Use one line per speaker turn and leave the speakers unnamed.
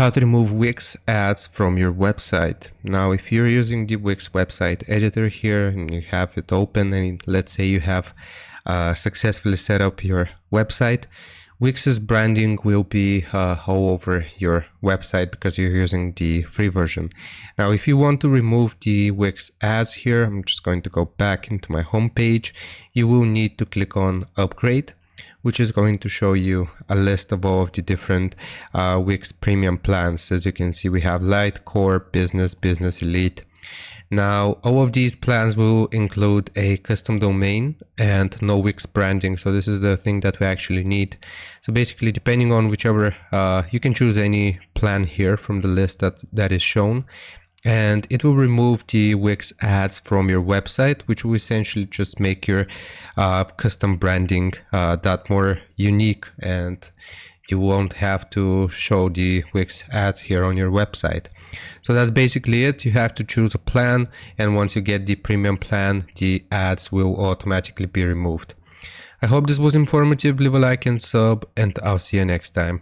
how to remove Wix ads from your website. Now, if you're using the Wix website editor here and you have it open, and let's say you have successfully set up your website, Wix's branding will be all over your website because you're using the free version. Now, if you want to remove the Wix ads here, I'm just going to go back into my home page. You will need to click on Upgrade, which is going to show you a list of all of the different Wix premium plans. As you can see, we have Lite, Core, Business, Business Elite. Now, all of these plans will include a custom domain and no Wix branding. So this is the thing that we actually need. So basically, depending on whichever, you can choose any plan here from the list that is shown. And it will remove the Wix ads from your website, which will essentially just make your custom branding that more unique, and you won't have to show the Wix ads here on your website. So that's basically it. You have to choose a plan, and once you get the premium plan, the ads will automatically be removed. I hope this was informative. Leave a like and sub, and I'll see you next time.